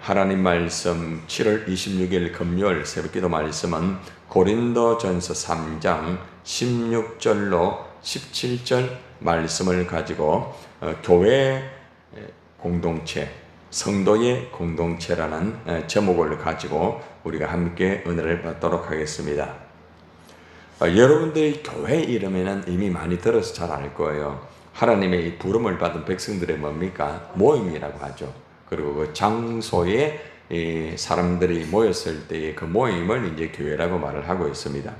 하나님 말씀 7월 26일 금요일 새벽기도 말씀은 고린도전서 3장 16절로 17절 말씀을 가지고 교회 공동체, 성도의 공동체라는 제목을 가지고 우리가 함께 은혜를 받도록 하겠습니다. 여러분들이 교회 이름에는 이미 많이 들어서 잘 알 거예요. 하나님의 이 부름을 받은 백성들의 뭡니까? 모임이라고 하죠. 그리고 그 장소에 사람들이 모였을 때의 그 모임을 이제 교회라고 말을 하고 있습니다.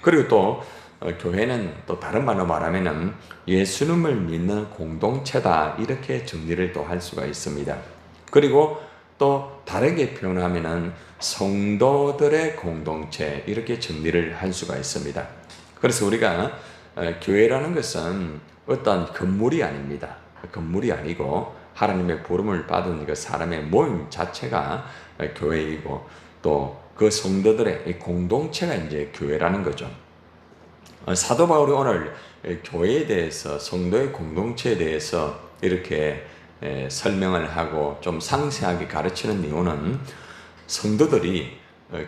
그리고 또 교회는 또 다른 말로 말하면은 예수님을 믿는 공동체다, 이렇게 정리를 또 할 수가 있습니다. 그리고 또 다르게 표현하면은 성도들의 공동체, 이렇게 정리를 할 수가 있습니다. 그래서 우리가 교회라는 것은 어떤 건물이 아닙니다. 건물이 아니고 하나님의 부름을 받은 그 사람의 모임 자체가 교회이고, 또 그 성도들의 이 공동체가 이제 교회라는 거죠. 사도 바울이 오늘 교회에 대해서, 성도의 공동체에 대해서 이렇게 설명을 하고 좀 상세하게 가르치는 이유는, 성도들이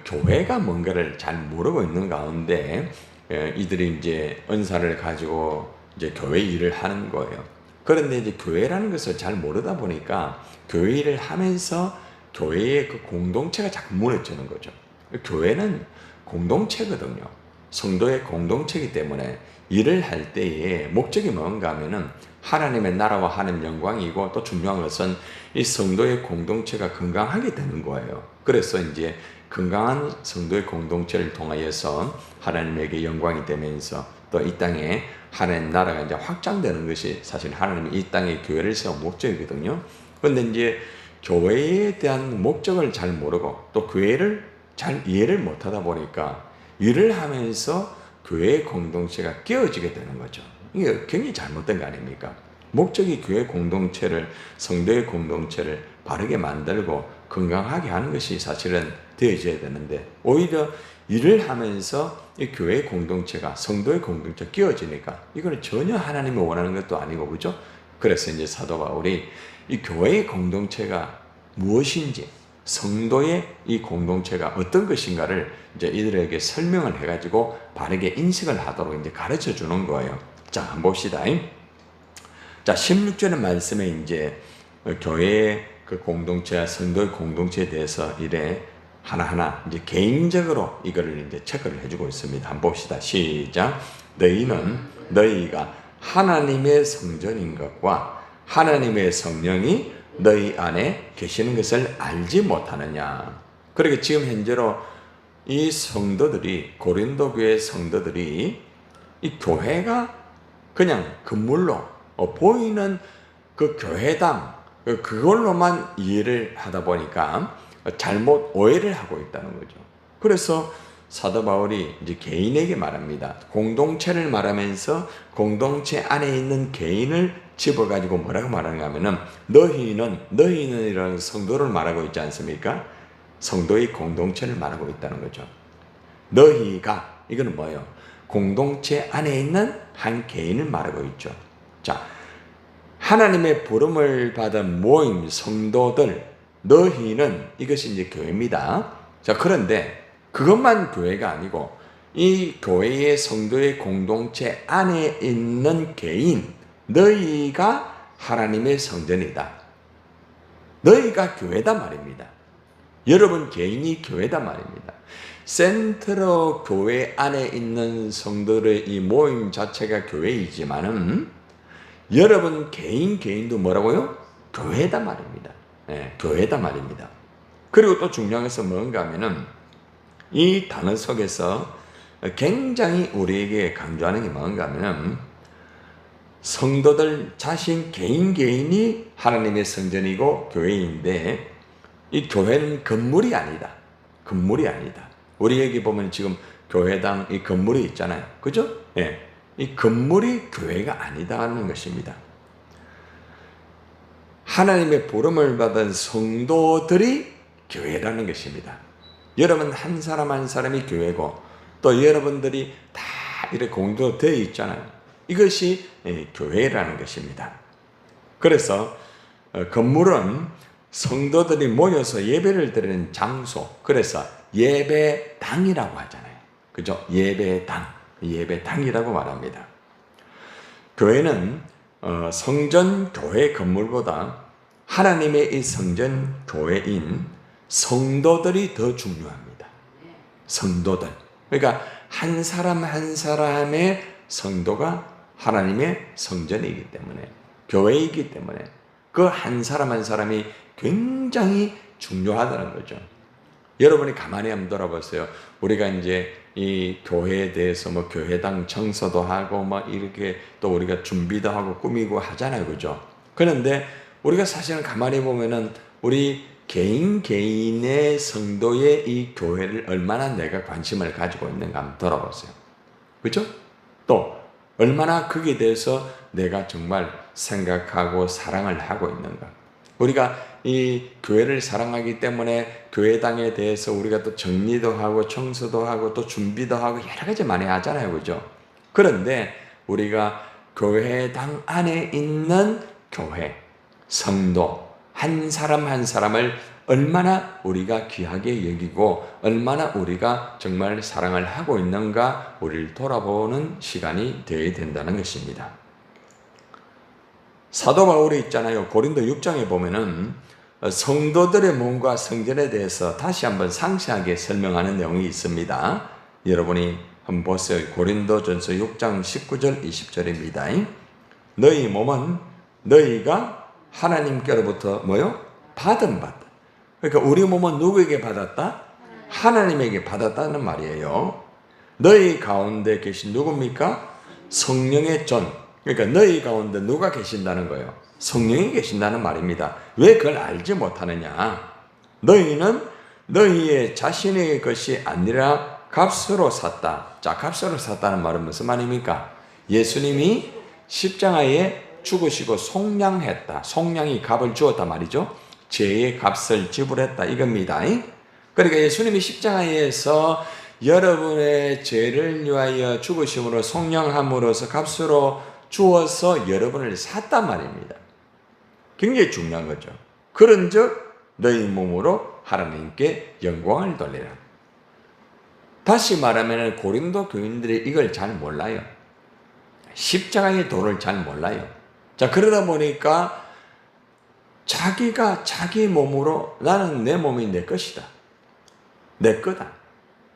교회가 뭔가를 잘 모르고 있는 가운데 이들이 이제 은사를 가지고 이제 교회 일을 하는 거예요. 그런데 이제 교회라는 것을 잘 모르다 보니까 교회 일을 하면서 교회의 그 공동체가 자꾸 무너지는 거죠. 교회는 공동체거든요. 성도의 공동체이기 때문에 일을 할 때에 목적이 뭔가 하면은 하나님의 나라와 하나님 영광이고, 또 중요한 것은 이 성도의 공동체가 건강하게 되는 거예요. 그래서 이제 건강한 성도의 공동체를 통하여서 하나님에게 영광이 되면서 또 이 땅에 하나님 나라가 이제 확장되는 것이 사실 하나님이 이 땅에 교회를 세운 목적이거든요. 그런데 이제 교회에 대한 목적을 잘 모르고 또 교회를 잘 이해를 못하다 보니까 일을 하면서 교회의 공동체가 깨어지게 되는 거죠. 이게 굉장히 잘못된 거 아닙니까? 목적이 교회 공동체를, 성도의 공동체를 바르게 만들고 건강하게 하는 것이 사실은 되어져야 되는데, 오히려 일을 하면서 이 교회 공동체가, 성도의 공동체가 끼어지니까 이걸 전혀 하나님이 원하는 것도 아니고, 그죠? 그래서 이제 사도 바울이 이 교회의 공동체가 무엇인지, 성도의 이 공동체가 어떤 것인가를 이제 이들에게 설명을 해가지고 바르게 인식을 하도록 이제 가르쳐 주는 거예요. 자, 한번 봅시다. 자, 16절의 말씀에 이제 교회의 그 공동체와 성도의 공동체에 대해서 이래 하나하나 이제 개인적으로 이거를 이제 체크를 해주고 있습니다. 한번 봅시다. 시작. 너희가 하나님의 성전인 것과 하나님의 성령이 너희 안에 계시는 것을 알지 못하느냐. 그러니까 지금 현재로 이 성도들이, 고린도 교회 성도들이 이 교회가 그냥 건물로 보이는 그 교회당, 그걸로만 이해를 하다 보니까 잘못 오해를 하고 있다는 거죠. 그래서 사도 바울이 이제 개인에게 말합니다. 공동체를 말하면서 공동체 안에 있는 개인을 집어가지고 뭐라고 말하는가 하면은, 너희는이라는 성도를 말하고 있지 않습니까? 성도의 공동체를 말하고 있다는 거죠. 너희가, 이거는 뭐예요? 공동체 안에 있는 한 개인을 말하고 있죠. 자, 하나님의 부름을 받은 모임, 성도들, 너희는, 이것이 이제 교회입니다. 자, 그런데 그것만 교회가 아니고 이 교회의 성도의 공동체 안에 있는 개인, 너희가 하나님의 성전이다. 너희가 교회다 말입니다. 여러분 개인이 교회다 말입니다. 센트로 교회 안에 있는 성도들의 이 모임 자체가 교회이지만은 여러분 개인도 뭐라고요? 교회다 말입니다. 교회다 말입니다. 그리고 또 중요한 것은 뭔가 하면은, 이 단어 속에서 굉장히 우리에게 강조하는 게 뭔가 하면은, 성도들 자신 개인이 하나님의 성전이고 교회인데, 이 교회는 건물이 아니다. 건물이 아니다. 우리에게 보면 지금 교회당 이 건물이 있잖아요. 그죠? 이 건물이 교회가 아니다는 것입니다. 하나님의 부름을 받은 성도들이 교회라는 것입니다. 여러분 한 사람 한 사람이 교회고, 또 여러분들이 다 이렇게 공동되어 있잖아요. 이것이 교회라는 것입니다. 그래서 건물은 성도들이 모여서 예배를 드리는 장소, 그래서 예배당이라고 하잖아요. 그죠? 예배당이라고 말합니다. 교회는 성전 교회 건물보다 하나님의 이 성전 교회인 성도들이 더 중요합니다. 성도들. 그러니까 한 사람 한 사람의 성도가 하나님의 성전이기 때문에, 교회이기 때문에 그 한 사람 한 사람이 굉장히 중요하다는 거죠. 여러분이 가만히 한번 돌아보세요. 우리가 이제 이 교회에 대해서 뭐 교회당 청소도 하고 뭐 이렇게 또 우리가 준비도 하고 꾸미고 하잖아요. 그죠? 그런데 우리가 사실은 가만히 보면은 우리 개인의 성도의 이 교회를 얼마나 내가 관심을 가지고 있는가 한번 돌아보세요. 그죠? 또 얼마나 거기에 대해서 내가 정말 생각하고 사랑을 하고 있는가. 우리가 이 교회를 사랑하기 때문에 교회당에 대해서 우리가 또 정리도 하고 청소도 하고 또 준비도 하고 여러 가지 많이 하잖아요. 그죠? 그런데 우리가 교회당 안에 있는 교회, 성도, 한 사람 한 사람을 얼마나 우리가 귀하게 여기고 얼마나 우리가 정말 사랑을 하고 있는가 우리를 돌아보는 시간이 되어야 된다는 것입니다. 사도 바울이 있잖아요. 고린도 6장에 보면은 성도들의 몸과 성전에 대해서 다시 한번 상세하게 설명하는 내용이 있습니다. 여러분이 한번 보세요. 고린도전서 6장 19절 20절입니다. 너희 몸은 너희가 하나님께로부터 뭐요? 받은 바. 그러니까 우리 몸은 누구에게 받았다? 하나님에게 받았다는 말이에요. 너희 가운데 계신 누굽니까? 성령의 전. 그러니까 너희 가운데 누가 계신다는 거예요? 성령이 계신다는 말입니다. 왜 그걸 알지 못하느냐? 너희는 너희의 자신의 것이 아니라 값으로 샀다. 자, 값으로 샀다는 말은 무슨 말입니까? 예수님이 십자가에 죽으시고 속량했다. 속량이 값을 주었단 말이죠. 죄의 값을 지불했다 이겁니다. 그러니까 예수님이 십자가에서 여러분의 죄를 위하여 죽으심으로 속량함으로써 값으로 주어서 여러분을 샀단 말입니다. 굉장히 중요한 거죠. 그런즉 너희 몸으로 하나님께 영광을 돌리라. 다시 말하면 고린도 교인들이 이걸 잘 몰라요. 십자가의 도를 잘 몰라요. 자, 그러다 보니까 자기가 자기 몸으로 나는 내 몸이 내 것이다. 내 거다.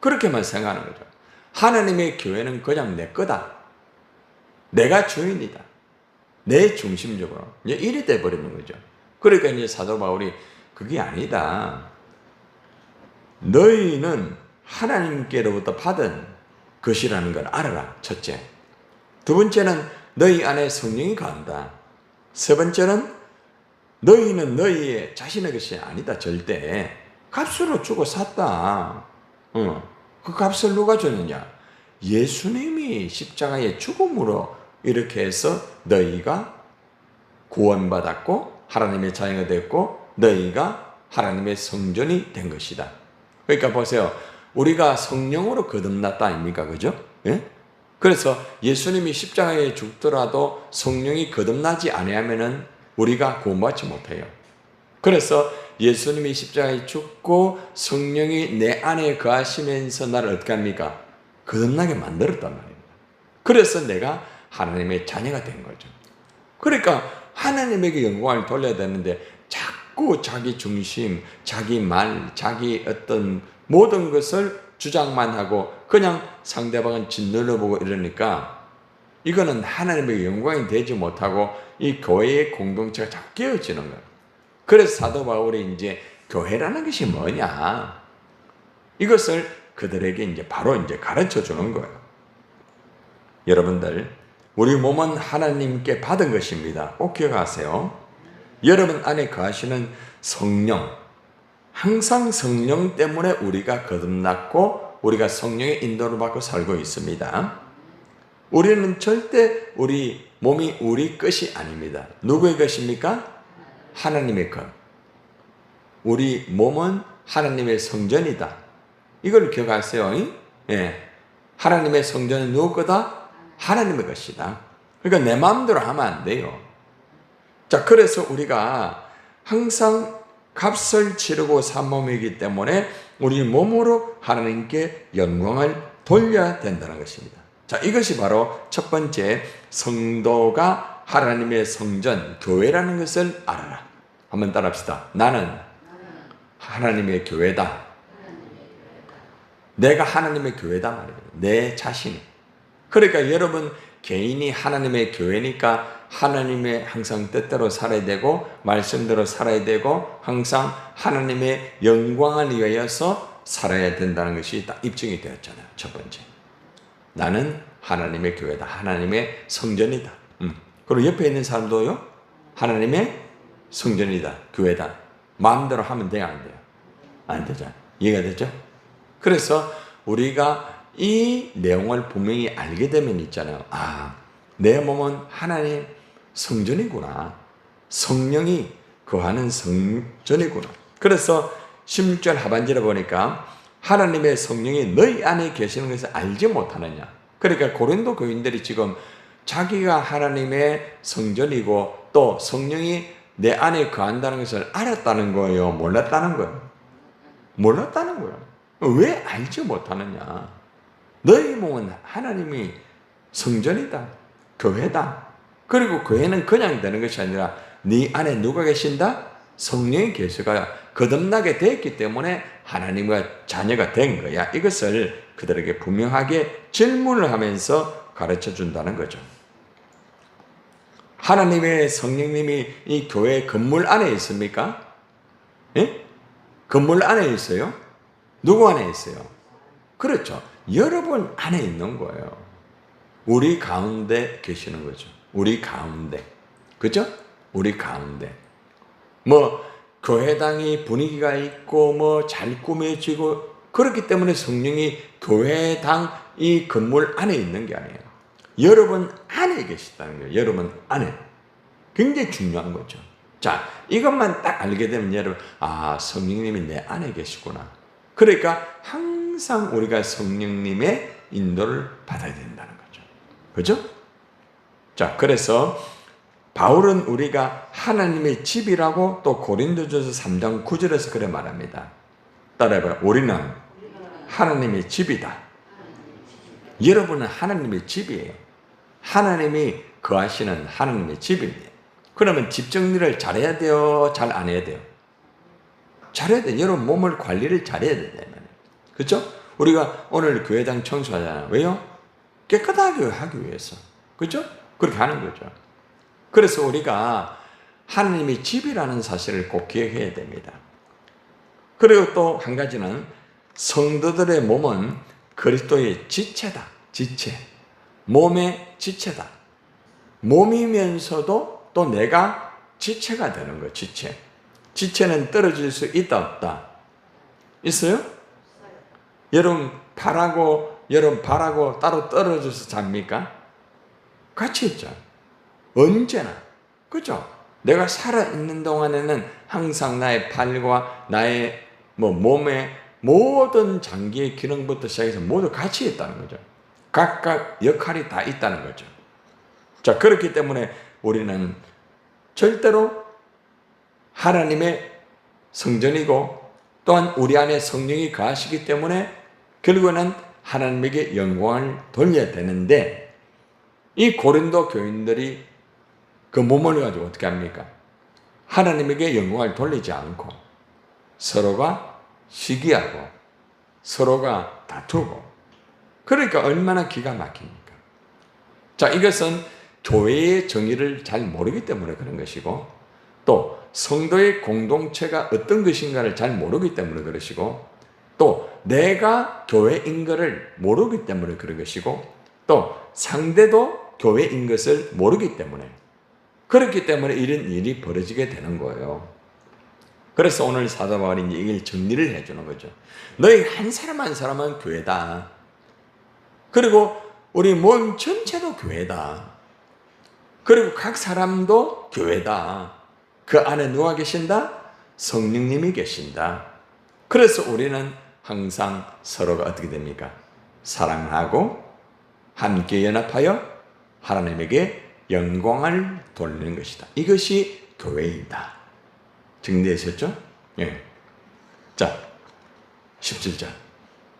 그렇게만 생각하는 거죠. 하나님의 교회는 그냥 내 거다. 내가 주인이다. 내 중심적으로. 이제 이래 돼버리는 거죠. 그러니까 이제 사도 바울이 그게 아니다. 너희는 하나님께로부터 받은 것이라는 걸 알아라. 첫째. 두 번째는 너희 안에 성령이 거한다. 세 번째는 너희는 너희의 자신의 것이 아니다. 절대. 값으로 주고 샀다. 그 값을 누가 줬느냐? 예수님이 십자가의 죽음으로 이렇게 해서 너희가 구원받았고 하나님의 자녀가 됐고 너희가 하나님의 성전이 된 것이다. 그러니까 보세요. 우리가 성령으로 거듭났다 아닙니까? 그죠? 예? 그래서 예수님이 십자가에 죽더라도 성령이 거듭나지 아니하면은 우리가 구원받지 못해요. 그래서 예수님이 십자가에 죽고 성령이 내 안에 거하시면서 나를 어떻게 합니까? 거듭나게 만들었단 말입니다. 그래서 내가 하나님의 자녀가 된 거죠. 그러니까 하나님에게 영광을 돌려야 되는데 자꾸 자기 중심, 자기 말, 자기 어떤 모든 것을 주장만 하고 그냥 상대방은 짓눌러보고 이러니까 이거는 하나님의 영광이 되지 못하고 이 교회의 공동체가 자꾸 깨어지는 거예요. 그래서 사도 바울이 이제 교회라는 것이 뭐냐? 이것을 그들에게 이제 바로 이제 가르쳐 주는 거예요. 여러분들, 우리 몸은 하나님께 받은 것입니다. 꼭 기억하세요. 여러분 안에 거하시는 성령, 항상 성령 때문에 우리가 거듭났고 우리가 성령의 인도를 받고 살고 있습니다. 우리는 절대 우리 몸이 우리 것이 아닙니다. 누구의 것입니까? 하나님의 것. 우리 몸은 하나님의 성전이다. 이걸 기억하세요. 예. 하나님의 성전은 누구 거다? 하나님의 것이다. 그러니까 내 마음대로 하면 안 돼요. 자, 그래서 우리가 항상 값을 치르고 산 몸이기 때문에 우리 몸으로 하나님께 영광을 돌려야 된다는 것입니다. 자, 이것이 바로 첫 번째, 성도가 하나님의 성전, 교회라는 것을 알아라. 한번 따라합시다. 나는 하나님의 교회다. 내가 하나님의 교회다 말입니다. 내 자신이. 그러니까 여러분 개인이 하나님의 교회니까 하나님의 항상 뜻대로 살아야 되고 말씀대로 살아야 되고 항상 하나님의 영광을 위하여서 살아야 된다는 것이 딱 입증이 되었잖아요. 첫 번째, 나는 하나님의 교회다. 하나님의 성전이다. 그리고 옆에 있는 사람도요, 하나님의 성전이다. 교회다. 마음대로 하면 돼요, 안 돼요? 안 되죠. 이해가 되죠? 그래서 우리가 이 내용을 분명히 알게 되면 있잖아요. 아, 내 몸은 하나님 성전이구나. 성령이 거하는 성전이구나. 그래서 16절 하반절에 보니까 하나님의 성령이 너희 안에 계시는 것을 알지 못하느냐. 그러니까 고린도 교인들이 지금 자기가 하나님의 성전이고 또 성령이 내 안에 거한다는 것을 알았다는 거예요? 몰랐다는 거예요? 몰랐다는 거예요. 왜 알지 못하느냐. 너희 몸은 하나님이 성전이다. 교회다. 그리고 교회는 그냥 되는 것이 아니라 네 안에 누가 계신다? 성령의 계시가 거듭나게 되었기 때문에 하나님과 자녀가 된 거야. 이것을 그들에게 분명하게 질문을 하면서 가르쳐 준다는 거죠. 하나님의 성령님이 이 교회 건물 안에 있습니까? 예? 건물 안에 있어요? 누구 안에 있어요? 그렇죠. 여러분 안에 있는 거예요. 우리 가운데 계시는 거죠. 우리 가운데. 그죠? 우리 가운데. 뭐 교회당이 분위기가 있고 뭐 잘 꾸며지고 그렇기 때문에 성령이 교회당 이 건물 안에 있는 게 아니에요. 여러분 안에 계시다는 거예요. 여러분 안에. 굉장히 중요한 거죠. 자, 이것만 딱 알게 되면 여러분, 아, 성령님이 내 안에 계시구나. 그러니까 항상 우리가 성령님의 인도를 받아야 된다는 거죠. 그죠? 자, 그래서 바울은 우리가 하나님의 집이라고 또 고린도전서 3장 9절에서 그래 말합니다. 따라해봐요. 우리는 하나님의 집이다. 여러분은 하나님의 집이에요. 하나님이 거하시는 하나님의 집입니다. 그러면 집 정리를 잘해야 돼요? 잘 안 해야 돼요? 잘해야 돼요. 여러분 몸을 관리를 잘해야 된다. 그렇죠? 우리가 오늘 교회당 청소하잖아요. 왜요? 깨끗하게 하기 위해서. 그렇죠? 그렇게 하는 거죠. 그래서 우리가 하나님의 집이라는 사실을 꼭 기억해야 됩니다. 그리고 또 한 가지는 성도들의 몸은 그리스도의 지체다. 지체. 몸의 지체다. 몸이면서도 또 내가 지체가 되는 거예요. 지체. 지체는 떨어질 수 있다 없다? 있어요? 여러분 발하고 따로 떨어져서 잡니까? 같이 있죠. 언제나. 그죠? 내가 살아있는 동안에는 항상 나의 팔과 나의 몸의 모든 장기의 기능부터 시작해서 모두 같이 있다는 거죠. 각각 역할이 다 있다는 거죠. 자, 그렇기 때문에 우리는 절대로 하나님의 성전이고 또한 우리 안에 성령이 거하시기 때문에 결국에는 하나님에게 영광을 돌려야 되는데 이 고린도 교인들이 그 몸을 가지고 어떻게 합니까? 하나님에게 영광을 돌리지 않고 서로가 시기하고 서로가 다투고 그러니까 얼마나 기가 막힙니까? 자, 이것은 교회의 정의를 잘 모르기 때문에 그런 것이고 또 성도의 공동체가 어떤 것인가를 잘 모르기 때문에 그러시고 또 내가 교회인 것을 모르기 때문에 그런 것이고 또 상대도 교회인 것을 모르기 때문에 그렇기 때문에 이런 일이 벌어지게 되는 거예요. 그래서 오늘 사도 바울이 이걸 정리를 해주는 거죠. 너희 한 사람 한 사람은 교회다. 그리고 우리 몸 전체도 교회다. 그리고 각 사람도 교회다. 그 안에 누가 계신다? 성령님이 계신다. 그래서 우리는 항상 서로가 어떻게 됩니까? 사랑하고 함께 연합하여 하나님에게 영광을 돌리는 것이다. 이것이 교회이다. 정리되셨죠? 예. 자, 17절.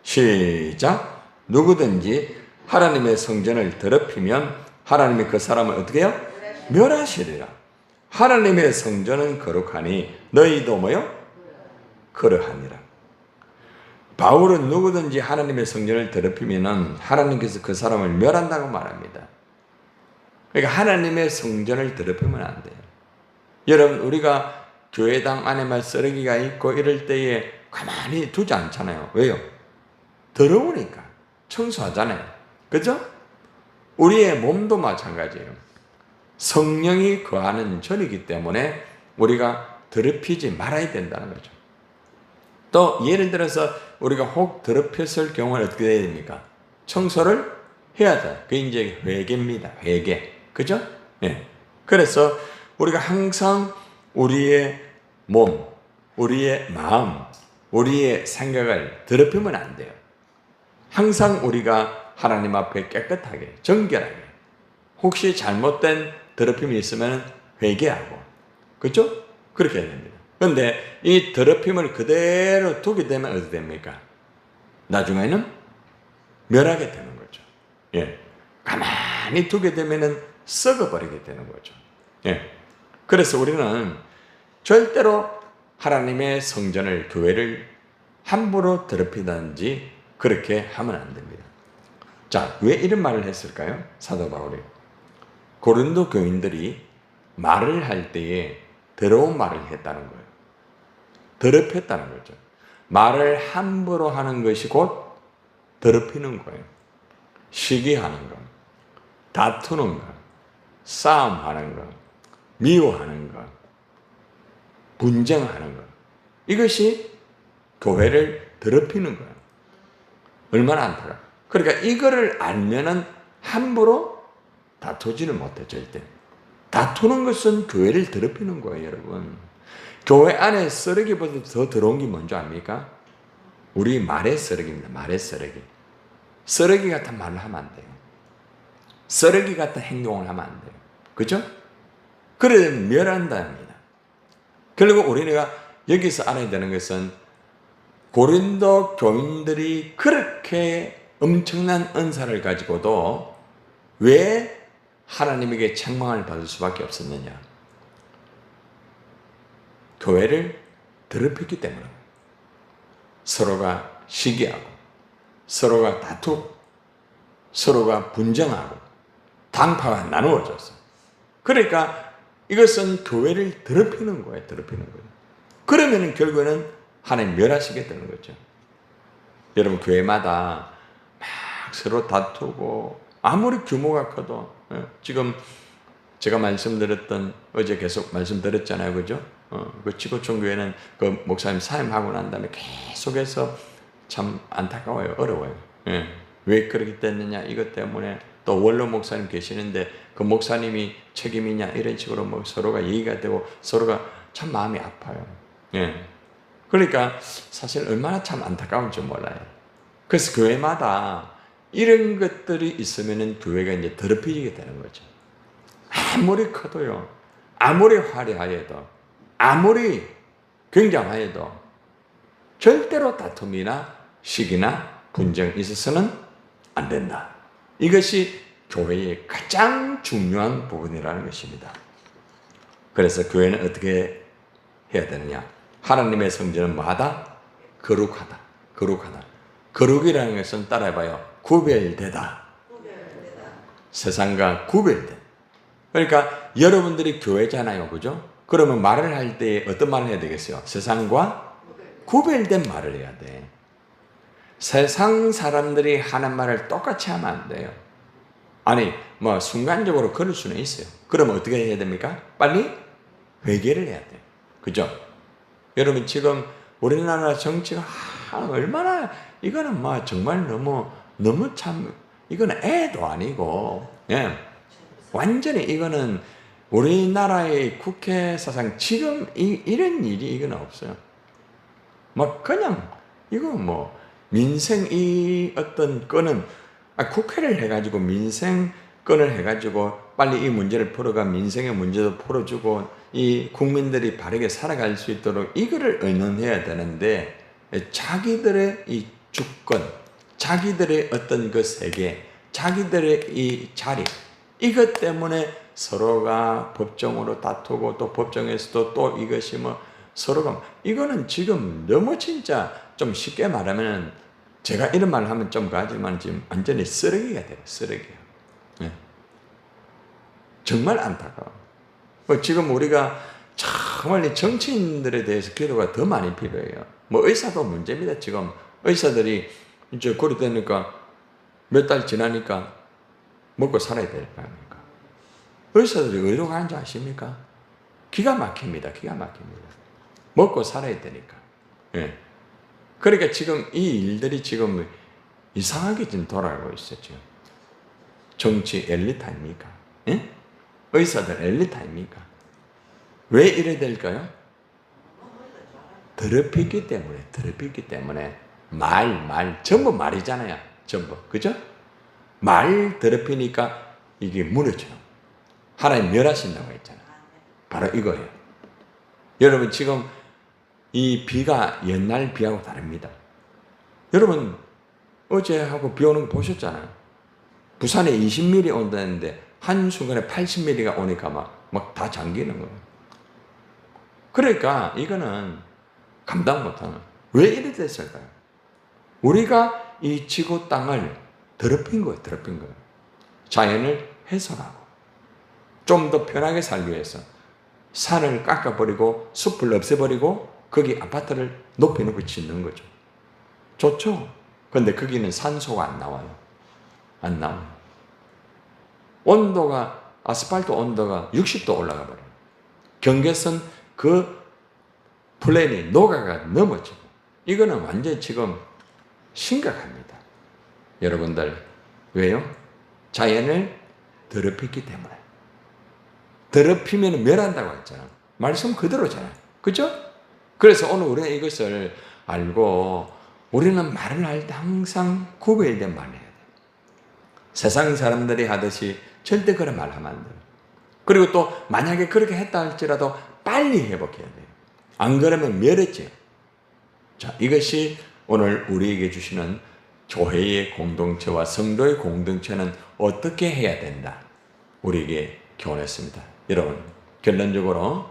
시작. 누구든지 하나님의 성전을 더럽히면 하나님이 그 사람을 어떻게 해요? 멸하시리라. 하나님의 성전은 거룩하니 너희도 뭐요? 그러하니라. 바울은 누구든지 하나님의 성전을 더럽히면 하나님께서 그 사람을 멸한다고 말합니다. 그러니까 하나님의 성전을 더럽히면 안 돼요. 여러분, 우리가 교회당 안에만 쓰레기가 있고 이럴 때에 가만히 두지 않잖아요. 왜요? 더러우니까 청소하잖아요. 그죠? 우리의 몸도 마찬가지예요. 성령이 거하는 전이기 때문에 우리가 더럽히지 말아야 된다는 거죠. 또 예를 들어서 우리가 혹 더럽혔을 경우는 어떻게 해야 됩니까? 청소를 해야 돼. 그게 이제 회개입니다. 회개. 그죠? 예. 그래서 우리가 항상 우리의 몸, 우리의 마음, 우리의 생각을 더럽히면 안 돼요. 항상 우리가 하나님 앞에 깨끗하게, 정결하게, 혹시 잘못된 더럽힘이 있으면 회개하고, 그렇죠? 그렇게 해야 됩니다. 그런데 이 더럽힘을 그대로 두게 되면 어떻게 됩니까? 나중에는 멸하게 되는 거죠. 예. 가만히 두게 되면은 썩어버리게 되는 거죠. 예. 그래서 우리는 절대로 하나님의 성전을, 교회를 함부로 더럽히든지 그렇게 하면 안 됩니다. 자, 왜 이런 말을 했을까요? 사도 바울이. 고린도 교인들이 말을 할 때에 더러운 말을 했다는 거예요. 더럽혔다는 거죠. 말을 함부로 하는 것이 곧 더럽히는 거예요. 시기하는 것, 다투는 것, 싸움하는 것, 미워하는 것, 분쟁하는 것. 이것이 교회를 더럽히는 거예요. 얼마나 안타까워. 그러니까 이거를 알면은 함부로 다투지를 못해, 절대. 다투는 것은 교회를 더럽히는 거예요, 여러분. 교회 안에 쓰레기보다 더 더러운 게 뭔지 압니까? 우리 말의 쓰레기입니다. 말의 쓰레기. 쓰레기 같은 말을 하면 안 돼요. 쓰레기 같은 행동을 하면 안 돼요. 그죠? 그래야 멸한답니다. 결국 우리가 여기서 알아야 되는 것은 고린도 교인들이 그렇게 엄청난 은사를 가지고도 왜 하나님에게 책망을 받을 수밖에 없었느냐? 교회를 더럽혔기 때문에 서로가 시기하고 서로가 다투고 서로가 분쟁하고 당파가 나누어졌어. 그러니까 이것은 교회를 더럽히는 거예요. 더럽히는 거예요. 그러면 결국에는 하나님 멸하시게 되는 거죠. 여러분, 교회마다 막 서로 다투고 아무리 규모가 커도, 지금 제가 말씀드렸던, 어제 계속 말씀드렸잖아요. 그죠? 그 지구촌 교회는 그 목사님 사임하고 난 다음에 계속해서 참 안타까워요. 어려워요. 예. 왜 그렇게 됐느냐, 이것 때문에. 또 원로 목사님 계시는데 그 목사님이 책임이냐, 이런 식으로 뭐 서로가 얘기가 되고 서로가 참 마음이 아파요. 예. 그러니까 사실 얼마나 참 안타까운지 몰라요. 그래서 교회마다 이런 것들이 있으면은 교회가 이제 더럽혀지게 되는 거죠. 아무리 커도요, 아무리 화려하여도, 아무리 굉장하여도 절대로 다툼이나 시기나 분쟁이 있어서는 안 된다. 이것이 교회의 가장 중요한 부분이라는 것입니다. 그래서 교회는 어떻게 해야 되느냐? 하나님의 성전은 뭐하다? 거룩하다. 거룩하다. 거룩이라는 것은 따라해봐요. 구별되다. 세상과 구별된. 그러니까 여러분들이 교회잖아요. 그죠? 그러면 말을 할 때 어떤 말을 해야 되겠어요? 세상과 구별된 말을 해야 돼. 세상 사람들이 하는 말을 똑같이 하면 안 돼요. 아니, 뭐 순간적으로 그럴 수는 있어요. 그러면 어떻게 해야 됩니까? 빨리 회개를 해야 돼요. 그죠? 여러분, 지금 우리나라 정치가 얼마나, 이거는 뭐 정말 너무 참, 이거는 애도 아니고, 예. 완전히 이거는 우리나라의 국회 사상 지금 이런 일이 이건 없어요. 뭐 그냥 이거 뭐 민생 이 어떤 건은 국회를 해가지고 민생 건을 해가지고 빨리 이 문제를 풀어가 민생의 문제도 풀어주고 이 국민들이 바르게 살아갈 수 있도록 이거를 의논해야 되는데 자기들의 이 주권, 자기들의 어떤 그 세계, 자기들의 이 자리 이것 때문에 서로가 법정으로 다투고 또 법정에서도 또 이것이 뭐 서로가 이거는 지금 너무 진짜 좀 쉽게 말하면 제가 이런 말을 하면 좀 가지만 지금 완전히 쓰레기가 돼요. 쓰레기요. 네. 정말 안타까워. 지금 우리가 정말 이 정치인들에 대해서 기도가 더 많이 필요해요. 뭐 의사도 문제입니다. 지금 의사들이 이제 그리 되니까 몇 달 지나니까 먹고 살아야 될 거 아닙니까? 의사들이 어디로 가는지 아십니까? 기가 막힙니다. 기가 막힙니다. 먹고 살아야 되니까. 예. 그러니까 지금 이 일들이 지금 이상하게 지금 돌아가고 있어요. 지금. 정치 엘리트 아닙니까? 예? 의사들 엘리트 아닙니까? 왜 이래 될까요? 더럽히기 때문에. 전부 말이잖아요. 전부. 그죠? 말 더럽히니까 이게 무너져요. 하나님 멸하신다고 했잖아요. 바로 이거예요. 여러분, 지금 이 비가 옛날 비하고 다릅니다. 여러분, 어제하고 비 오는 거 보셨잖아요. 부산에 20mm 온다는데 한순간에 80mm가 오니까 막 다 잠기는 거예요. 그러니까 이거는 감당 못하는. 왜 이래 됐을까요? 우리가 이 지구 땅을 더럽힌 거예요. 자연을 훼손하고 좀 더 편하게 살기 위해서 산을 깎아버리고 숲을 없애버리고 거기 아파트를 높여놓고 짓는 거죠. 좋죠. 그런데 거기는 산소가 안 나와요. 안 나와요. 아스팔트 온도가 60도 올라가 버려요. 경계선 그 플랜이 녹아가 넘어지고 이거는 완전히 지금 심각합니다. 여러분들 왜요? 자연을 더럽혔기 때문에. 더럽히면 멸한다고 했잖아요. 말씀 그대로잖아요. 그죠? 그래서 오늘 우리는 이것을 알고 우리는 말을 할 때 항상 구별된 말을 해야 돼요. 세상 사람들이 하듯이 절대 그런 말 하면 안 돼요. 그리고 또 만약에 그렇게 했다 할지라도 빨리 회복해야 돼요. 안 그러면 멸했죠. 자, 이것이 오늘 우리에게 주시는 교회의 공동체와 성도의 공동체는 어떻게 해야 된다. 우리에게 교훈했습니다. 여러분, 결론적으로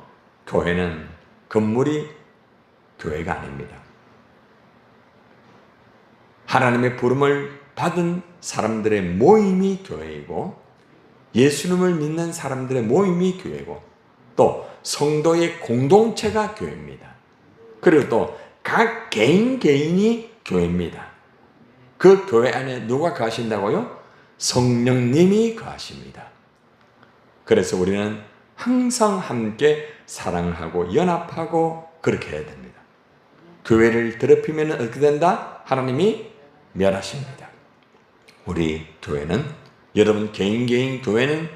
교회는 건물이 교회가 아닙니다. 하나님의 부름을 받은 사람들의 모임이 교회이고 예수님을 믿는 사람들의 모임이 교회고 또 성도의 공동체가 교회입니다. 그리고 또 각 개인이 교회입니다. 그 교회 안에 누가 거하신다고요? 성령님이 거하십니다. 그래서 우리는 항상 함께 사랑하고 연합하고 그렇게 해야 됩니다. 교회를 더럽히면 어떻게 된다? 하나님이 멸하십니다. 우리 교회는 여러분 개인 교회는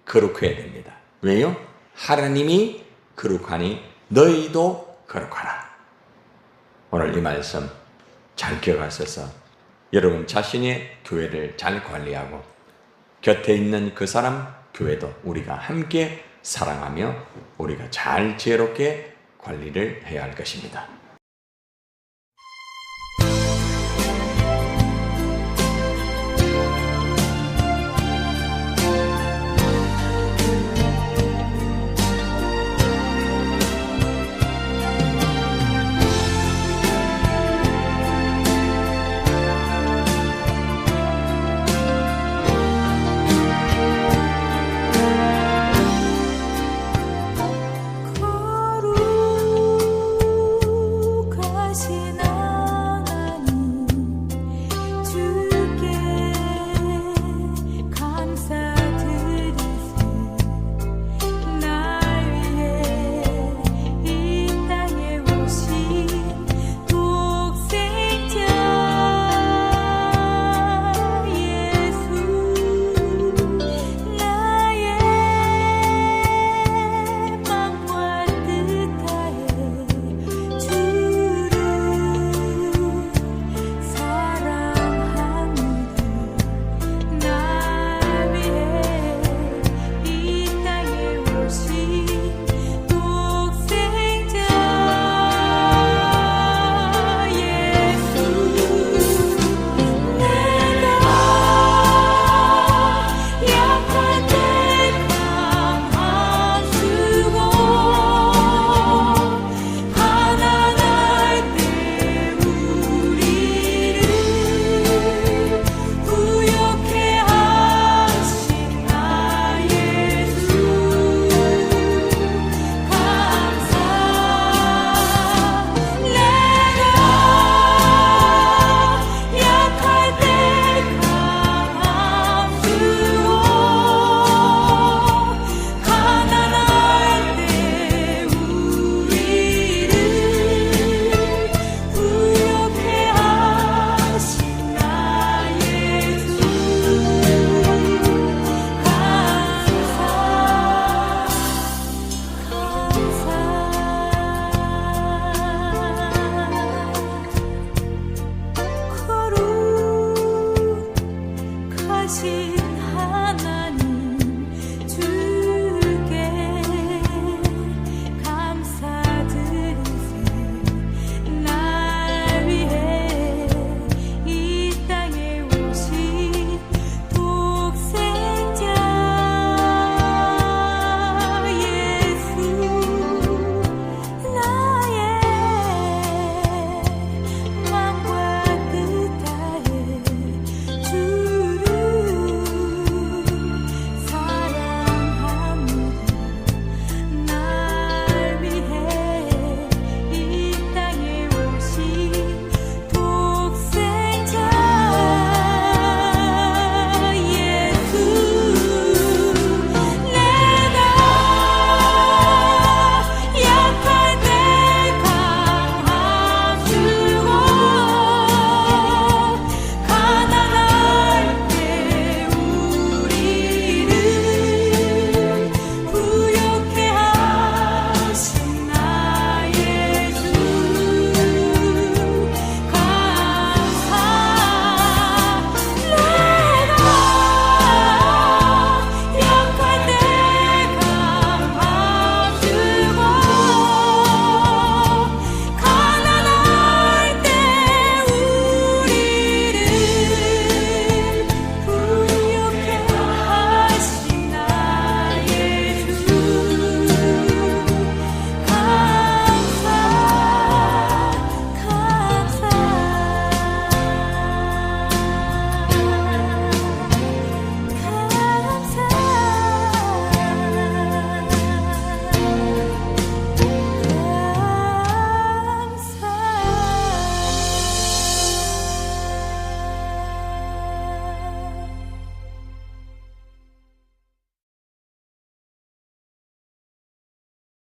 거룩해야 됩니다. 왜요? 하나님이 거룩하니 너희도 거룩하라. 오늘 이 말씀 잘 기억하셔서 여러분 자신의 교회를 잘 관리하고 곁에 있는 그 사람 교회도 우리가 함께 사랑하며 우리가 잘 지혜롭게 관리를 해야 할 것입니다.